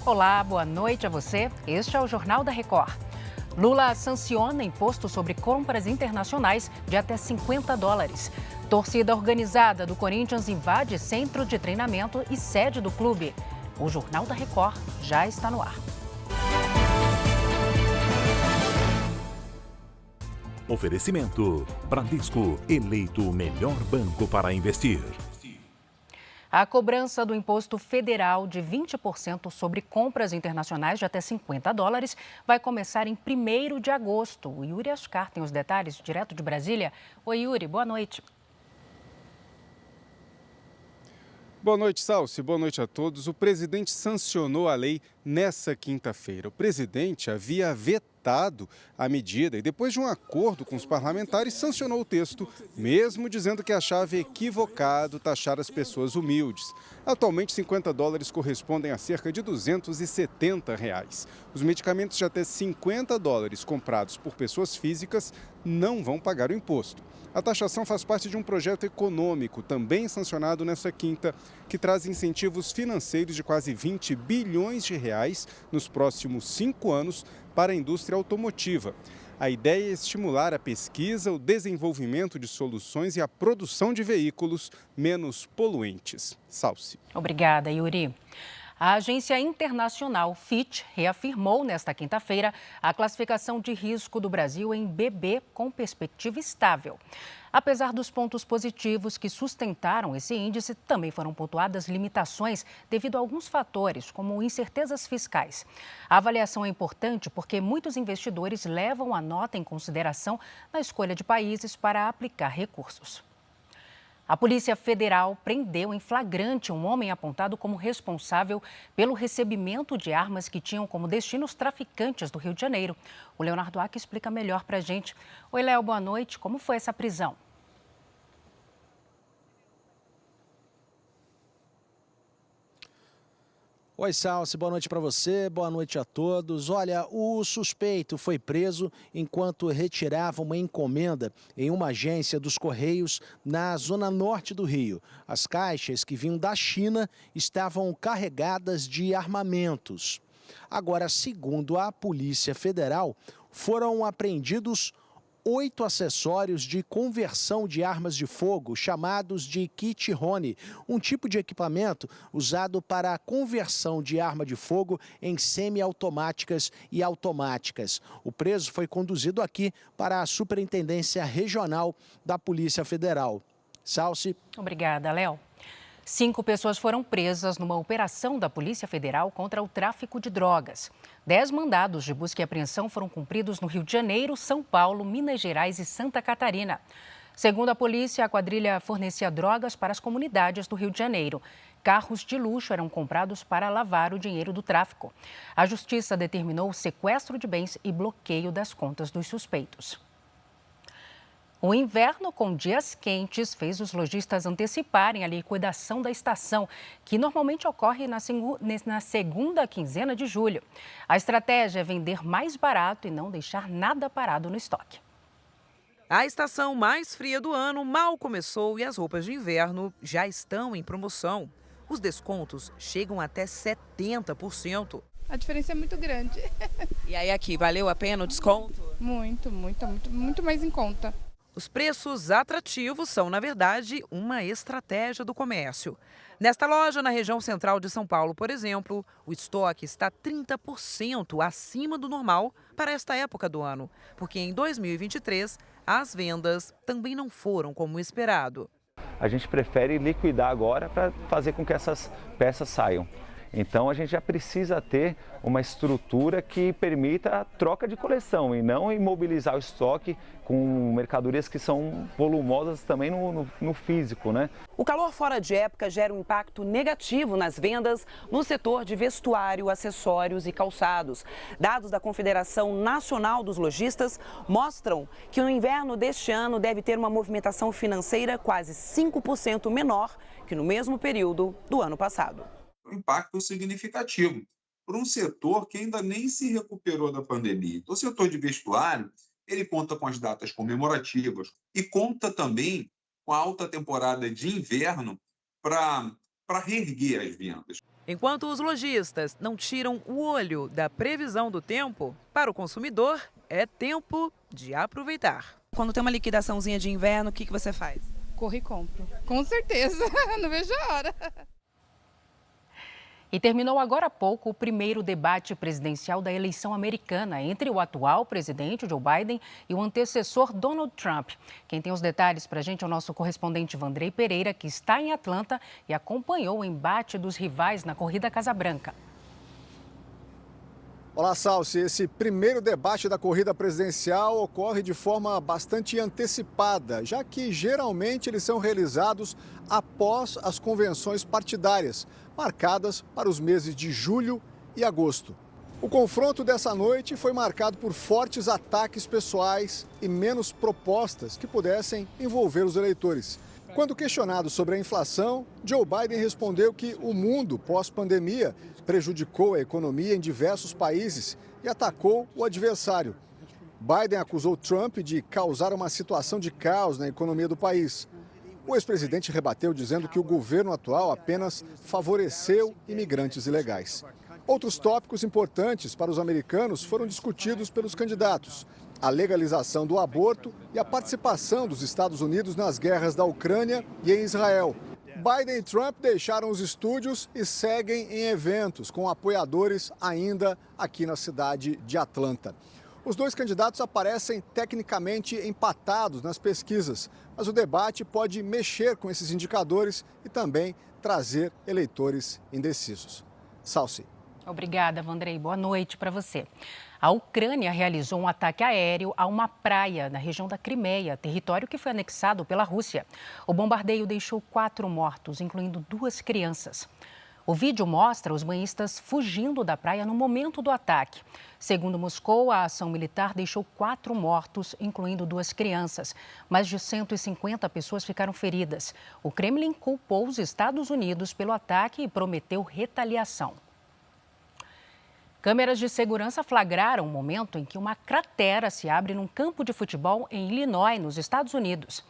Olá, boa noite a você. Este é o Jornal da Record. Lula sanciona imposto sobre compras internacionais de até $50. Torcida organizada do Corinthians invade centro de treinamento e sede do clube. O Jornal da Record já está no ar. Oferecimento: Bradesco, eleito o melhor banco para investir. A cobrança do imposto federal de 20% sobre compras internacionais de até $50 vai começar em 1º de agosto. O Yuri Ascar tem os detalhes direto de Brasília. Oi, Yuri, boa noite. Boa noite, Salsi. Boa noite a todos. O presidente sancionou a lei nessa quinta-feira. O presidente havia vetado a medida e, depois de um acordo com os parlamentares, sancionou o texto, mesmo dizendo que achava equivocado taxar as pessoas humildes. Atualmente, $50 correspondem a cerca de R$ 270. Os medicamentos de até $50 comprados por pessoas físicas não vão pagar o imposto. A taxação faz parte de um projeto econômico, também sancionado nessa quinta, que traz incentivos financeiros de quase R$ 20 bilhões nos próximos 5 anos para a indústria automotiva. A ideia é estimular a pesquisa, o desenvolvimento de soluções e a produção de veículos menos poluentes. Salsi. Obrigada, Yuri. A agência internacional Fitch reafirmou nesta quinta-feira a classificação de risco do Brasil em BB com perspectiva estável. Apesar dos pontos positivos que sustentaram esse índice, também foram pontuadas limitações devido a alguns fatores, como incertezas fiscais. A avaliação é importante porque muitos investidores levam a nota em consideração na escolha de países para aplicar recursos. A Polícia Federal prendeu em flagrante um homem apontado como responsável pelo recebimento de armas que tinham como destino os traficantes do Rio de Janeiro. O Leonardo Aque explica melhor para a gente. Oi, Léo, boa noite. Como foi essa prisão? Oi, Salsi, boa noite para você, boa noite a todos. Olha, o suspeito foi preso enquanto retirava uma encomenda em uma agência dos Correios na zona norte do Rio. As caixas que vinham da China estavam carregadas de armamentos. Agora, segundo a Polícia Federal, foram apreendidos 8 acessórios de conversão de armas de fogo, chamados de kit Rony, um tipo de equipamento usado para a conversão de arma de fogo em semiautomáticas e automáticas. O preso foi conduzido aqui para a Superintendência Regional da Polícia Federal. Salsi. Obrigada, Léo. 5 pessoas foram presas numa operação da Polícia Federal contra o tráfico de drogas. 10 mandados de busca e apreensão foram cumpridos no Rio de Janeiro, São Paulo, Minas Gerais e Santa Catarina. Segundo a polícia, a quadrilha fornecia drogas para as comunidades do Rio de Janeiro. Carros de luxo eram comprados para lavar o dinheiro do tráfico. A justiça determinou o sequestro de bens e bloqueio das contas dos suspeitos. O inverno com dias quentes fez os lojistas anteciparem a liquidação da estação, que normalmente ocorre na segunda quinzena de julho. A estratégia é vender mais barato e não deixar nada parado no estoque. A estação mais fria do ano mal começou e as roupas de inverno já estão em promoção. Os descontos chegam até 70%. A diferença é muito grande. E aí aqui, valeu a pena o desconto? Muito mais em conta. Os preços atrativos são, na verdade, uma estratégia do comércio. Nesta loja, na região central de São Paulo, por exemplo, o estoque está 30% acima do normal para esta época do ano, porque em 2023 as vendas também não foram como esperado. A gente prefere liquidar agora para fazer com que essas peças saiam. Então a gente já precisa ter uma estrutura que permita a troca de coleção e não imobilizar o estoque com mercadorias que são volumosas também no físico, né? O calor fora de época gera um impacto negativo nas vendas no setor de vestuário, acessórios e calçados. Dados da Confederação Nacional dos Lojistas mostram que no inverno deste ano deve ter uma movimentação financeira quase 5% menor que no mesmo período do ano passado. Um impacto significativo para um setor que ainda nem se recuperou da pandemia. Então, o setor de vestuário, ele conta com as datas comemorativas e conta também com a alta temporada de inverno para reerguer as vendas. Enquanto os lojistas não tiram o olho da previsão do tempo, para o consumidor é tempo de aproveitar. Quando tem uma liquidaçãozinha de inverno, o que você faz? Corro e compro. Com certeza, não vejo a hora. E terminou agora há pouco o primeiro debate presidencial da eleição americana entre o atual presidente Joe Biden e o antecessor Donald Trump. Quem tem os detalhes para a gente é o nosso correspondente Vandrei Pereira, que está em Atlanta e acompanhou o embate dos rivais na corrida Casa Branca. Olá, Salsi. Esse primeiro debate da corrida presidencial ocorre de forma bastante antecipada, já que geralmente eles são realizados após as convenções partidárias, marcadas para os meses de julho e agosto. O confronto dessa noite foi marcado por fortes ataques pessoais e menos propostas que pudessem envolver os eleitores. Quando questionado sobre a inflação, Joe Biden respondeu que o mundo pós-pandemia prejudicou a economia em diversos países e atacou o adversário. Biden acusou Trump de causar uma situação de caos na economia do país. O ex-presidente rebateu dizendo que o governo atual apenas favoreceu imigrantes ilegais. Outros tópicos importantes para os americanos foram discutidos pelos candidatos: a legalização do aborto e a participação dos Estados Unidos nas guerras da Ucrânia e em Israel. Biden e Trump deixaram os estúdios e seguem em eventos com apoiadores ainda aqui na cidade de Atlanta. Os dois candidatos aparecem tecnicamente empatados nas pesquisas, mas o debate pode mexer com esses indicadores e também trazer eleitores indecisos. Salsi. Obrigada, Vandrei. Boa noite para você. A Ucrânia realizou um ataque aéreo a uma praia na região da Crimeia, território que foi anexado pela Rússia. O bombardeio deixou 4 mortos, incluindo 2 crianças. O vídeo mostra os banhistas fugindo da praia no momento do ataque. Segundo Moscou, a ação militar deixou 4 mortos, incluindo 2 crianças. Mais de 150 pessoas ficaram feridas. O Kremlin culpou os Estados Unidos pelo ataque e prometeu retaliação. Câmeras de segurança flagraram o momento em que uma cratera se abre num campo de futebol em Illinois, nos Estados Unidos.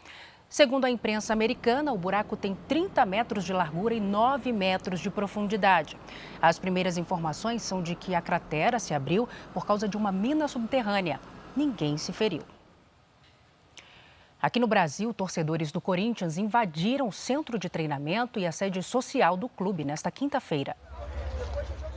Segundo a imprensa americana, o buraco tem 30 metros de largura e 9 metros de profundidade. As primeiras informações são de que a cratera se abriu por causa de uma mina subterrânea. Ninguém se feriu. Aqui no Brasil, torcedores do Corinthians invadiram o centro de treinamento e a sede social do clube nesta quinta-feira.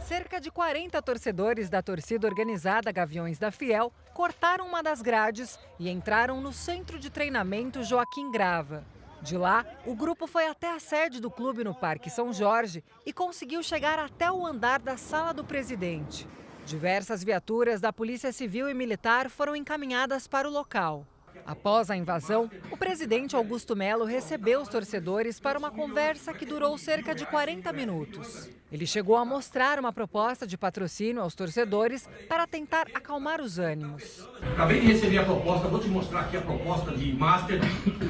Cerca de 40 torcedores da torcida organizada Gaviões da Fiel cortaram uma das grades e entraram no centro de treinamento Joaquim Grava. De lá, o grupo foi até a sede do clube no Parque São Jorge e conseguiu chegar até o andar da sala do presidente. Diversas viaturas da Polícia Civil e Militar foram encaminhadas para o local. Após a invasão, o presidente Augusto Melo recebeu os torcedores para uma conversa que durou cerca de 40 minutos. Ele chegou a mostrar uma proposta de patrocínio aos torcedores para tentar acalmar os ânimos. Acabei de receber a proposta, vou te mostrar aqui a proposta de Master,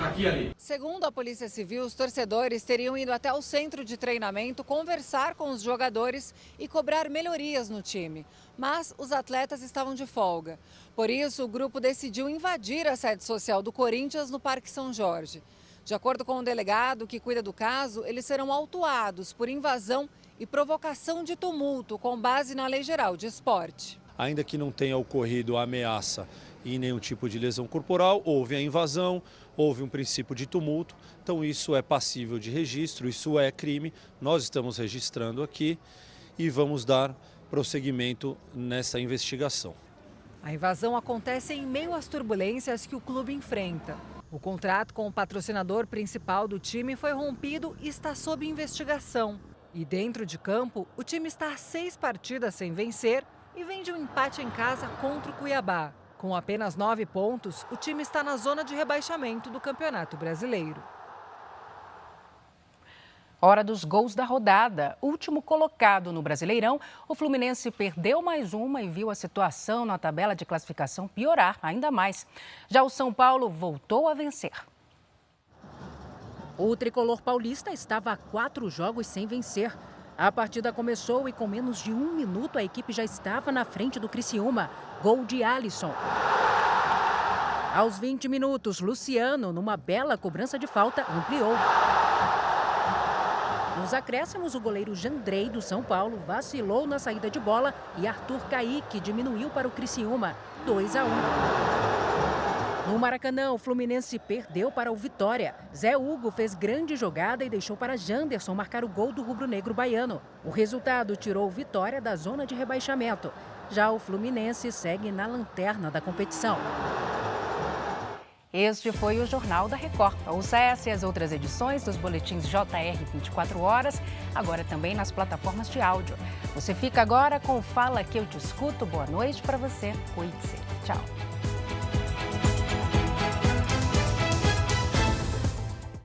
aqui e ali. Segundo a Polícia Civil, os torcedores teriam ido até o centro de treinamento conversar com os jogadores e cobrar melhorias no time. Mas os atletas estavam de folga. Por isso, o grupo decidiu invadir a sede social do Corinthians no Parque São Jorge. De acordo com o delegado que cuida do caso, eles serão autuados por invasão e provocação de tumulto com base na Lei Geral de Esporte. Ainda que não tenha ocorrido a ameaça e nenhum tipo de lesão corporal, houve a invasão, houve um princípio de tumulto, então isso é passível de registro, isso é crime. Nós estamos registrando aqui e vamos dar prosseguimento nessa investigação. A invasão acontece em meio às turbulências que o clube enfrenta. O contrato com o patrocinador principal do time foi rompido e está sob investigação. E dentro de campo, o time está a 6 partidas sem vencer e vem de um empate em casa contra o Cuiabá. Com apenas 9 pontos, o time está na zona de rebaixamento do Campeonato Brasileiro. Hora dos gols da rodada. Último colocado no Brasileirão, o Fluminense perdeu mais uma e viu a situação na tabela de classificação piorar ainda mais. Já o São Paulo voltou a vencer. O tricolor paulista estava a 4 jogos sem vencer. A partida começou e com menos de 1 minuto a equipe já estava na frente do Criciúma. Gol de Alisson. Aos 20 minutos, Luciano, numa bela cobrança de falta, ampliou. Nos Nos acréscimos, o goleiro Jandrei, do São Paulo, vacilou na saída de bola e Arthur Caíque diminuiu para o Criciúma, 2-1. No Maracanã, o Fluminense perdeu para o Vitória. Zé Hugo fez grande jogada e deixou para Janderson marcar o gol do rubro-negro baiano. O resultado tirou o Vitória da zona de rebaixamento. Já o Fluminense segue na lanterna da competição. Este foi o Jornal da Record. Ouça essa e as outras edições dos boletins JR 24 horas, agora também nas plataformas de áudio. Você fica agora com o Fala Que Eu Te Escuto. Boa noite para você. Cuide-se. Tchau.